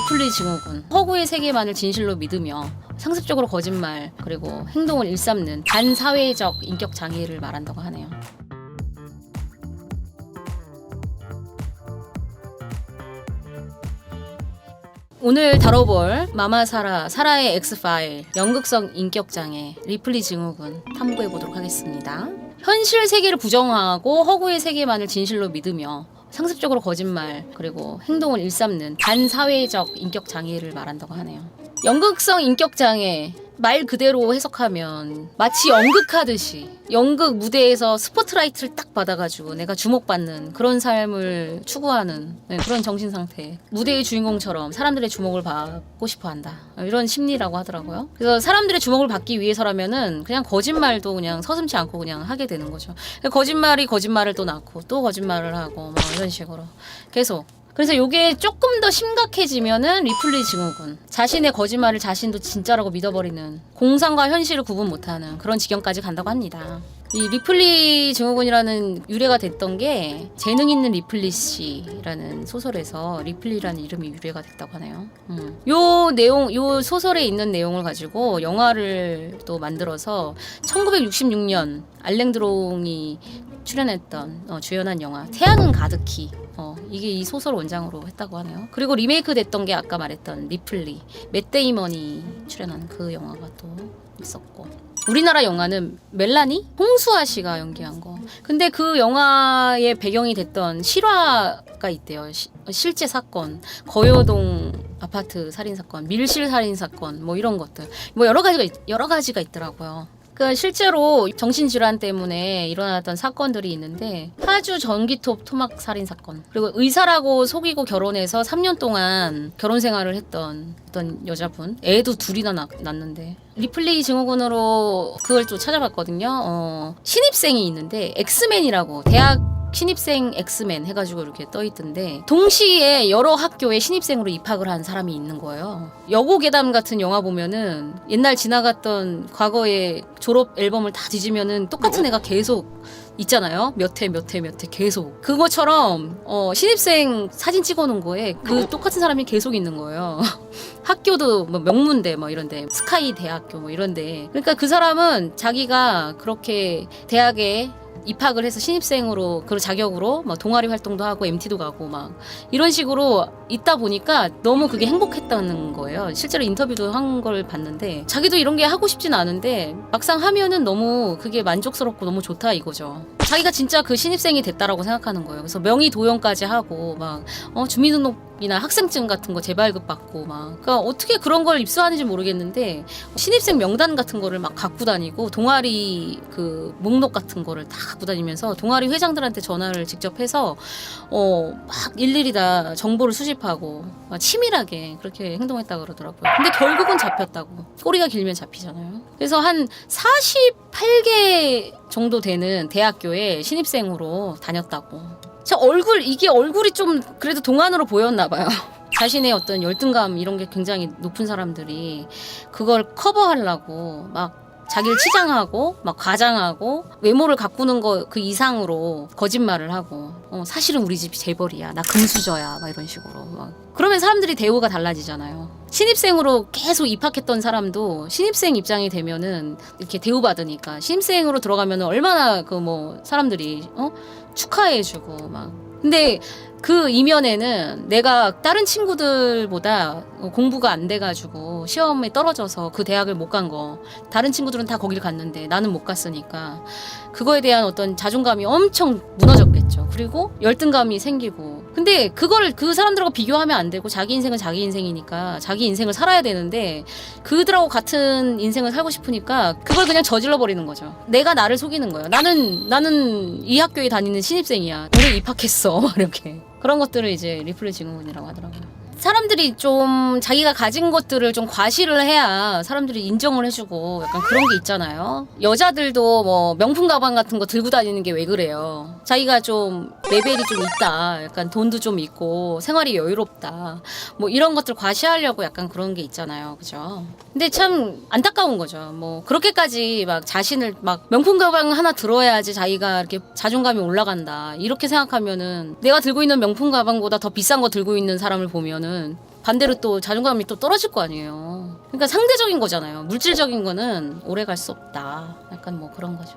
리플리 증후군. 허구의 세계만을 진실로 믿으며 상습적으로 거짓말 그리고 행동을 일삼는 반사회적 인격 장애를 말한다고 하네요. 오늘 다뤄볼 마마사라, 사라의 X파일, 연극성 인격장애, 리플리 증후군 탐구해보도록 하겠습니다. 현실 세계를 부정하고 허구의 세계만을 진실로 믿으며 상습적으로 거짓말 그리고 행동을 일삼는 반사회적 인격장애를 말한다고 하네요. 연극성 인격장애, 말 그대로 해석하면 마치 연극하듯이 연극 무대에서 스포트라이트를 딱 받아가지고 내가 주목받는 그런 삶을 추구하는 그런 정신상태, 무대의 주인공처럼 사람들의 주목을 받고 싶어한다, 이런 심리라고 하더라고요. 그래서 사람들의 주목을 받기 위해서라면은 그냥 거짓말도 그냥 서슴지 않고 그냥 하게 되는 거죠. 거짓말이 거짓말을 또 낳고 또 거짓말을 하고 뭐 이런 식으로 계속. 그래서 이게 조금 더 심각해지면은 리플리 증후군, 자신의 거짓말을 자신도 진짜라고 믿어버리는, 공상과 현실을 구분 못하는 그런 지경까지 간다고 합니다. 이 리플리 증후군이라는 유래가 됐던 게 재능 있는 리플리 씨라는 소설에서 리플리라는 이름이 유래가 됐다고 하네요. 요 소설에 있는 내용을 가지고 영화를 또 만들어서 1966년 알랭드롱이 주연한 영화 태양은 가득히, 이게 이 소설 원장으로 했다고 하네요. 그리고 리메이크 됐던 게 아까 말했던 리플리, 맷 데이먼이 출연한 그 영화가 또 있었고, 우리나라 영화는 멜라니? 홍수아 씨가 연기한 거. 근데 그 영화의 배경이 됐던 실화가 있대요. 실제 사건, 거요동 아파트 살인 사건, 밀실 살인 사건, 뭐 이런 것들, 뭐 여러 가지가 있더라고요. 그러니까 실제로 정신질환 때문에 일어났던 사건들이 있는데, 파주 전기톱 토막 살인 사건, 그리고 의사라고 속이고 결혼해서 3년 동안 결혼 생활을 했던 어떤 여자분, 애도 둘이나 낳았는데, 리플리 증후군으로 그걸 또 찾아봤거든요. 신입생이 있는데 엑스맨이라고, 대학 신입생 엑스맨 해가지고 이렇게 떠있던데, 동시에 여러 학교에 신입생으로 입학을 한 사람이 있는 거예요. 여고괴담 같은 영화 보면은 옛날 지나갔던 과거의 졸업 앨범을 다 뒤지면은 똑같은 애가 계속 있잖아요. 몇 회 계속. 그것처럼 신입생 사진 찍어놓은 거에 그 똑같은 사람이 계속 있는 거예요. 학교도 뭐 명문대 뭐 이런데, 스카이 대학교 뭐 이런데. 그러니까 그 사람은 자기가 그렇게 대학에 입학을 해서 신입생으로 그 자격으로 막 동아리 활동도 하고 MT도 가고 막 이런 식으로 있다 보니까 너무 그게 행복했다는 거예요. 실제로 인터뷰도 한 걸 봤는데, 자기도 이런 게 하고 싶진 않은데 막상 하면은 너무 그게 만족스럽고 너무 좋다 이거죠. 자기가 진짜 그 신입생이 됐다라고 생각하는 거예요. 그래서 명의 도용까지 하고 막 주민등록이나 학생증 같은 거 재발급 받고 막, 그러니까 어떻게 그런 걸 입수하는지 모르겠는데 신입생 명단 같은 거를 막 갖고 다니고, 동아리 그 목록 같은 거를 다 갖고 다니면서 동아리 회장들한테 전화를 직접 해서 막 일일이 다 정보를 수집하고 막 치밀하게 그렇게 행동했다 그러더라고요. 근데 결국은 잡혔다고. 꼬리가 길면 잡히잖아요. 그래서 한 48개 정도 되는 대학교에 신입생으로 다녔다고. 이게 얼굴이 좀 그래도 동안으로 보였나 봐요. 자신의 어떤 열등감 이런 게 굉장히 높은 사람들이 그걸 커버하려고 막 자기를 치장하고 막 과장하고 외모를 가꾸는 거 그 이상으로 거짓말을 하고, 사실은 우리 집이 재벌이야, 나 금수저야, 막 이런 식으로 막. 그러면 사람들이 대우가 달라지잖아요. 신입생으로 계속 입학했던 사람도 신입생 입장이 되면은 이렇게 대우받으니까, 신입생으로 들어가면은 얼마나 사람들이 축하해주고 막. 근데 그 이면에는 내가 다른 친구들보다 공부가 안 돼가지고 시험에 떨어져서 그 대학을 못 간 거, 다른 친구들은 다 거기를 갔는데 나는 못 갔으니까 그거에 대한 어떤 자존감이 엄청 무너졌겠죠. 그리고 열등감이 생기고. 근데 그거를 그 사람들하고 비교하면 안 되고, 자기 인생은 자기 인생이니까 자기 인생을 살아야 되는데, 그들하고 같은 인생을 살고 싶으니까 그걸 그냥 저질러 버리는 거죠. 내가 나를 속이는 거예요. 나는 이 학교에 다니는 신입생이야, 올해 입학했어, 이렇게. 그런 것들을 이제 리플리 증후군이라고 하더라고요. 사람들이 좀 자기가 가진 것들을 좀 과시를 해야 사람들이 인정을 해주고, 약간 그런 게 있잖아요. 여자들도 뭐 명품 가방 같은 거 들고 다니는 게 왜 그래요? 자기가 좀 레벨이 좀 있다, 약간 돈도 좀 있고 생활이 여유롭다, 뭐 이런 것들 과시하려고 약간 그런 게 있잖아요. 그죠? 근데 참 안타까운 거죠. 뭐 그렇게까지 막 자신을 막 명품 가방 하나 들어야지 자기가 이렇게 자존감이 올라간다, 이렇게 생각하면은 내가 들고 있는 명품 가방보다 더 비싼 거 들고 있는 사람을 보면은 반대로 또 자존감이 또 떨어질 거 아니에요. 그러니까 상대적인 거잖아요. 물질적인 거는 오래 갈 수 없다. 약간 뭐 그런 거죠.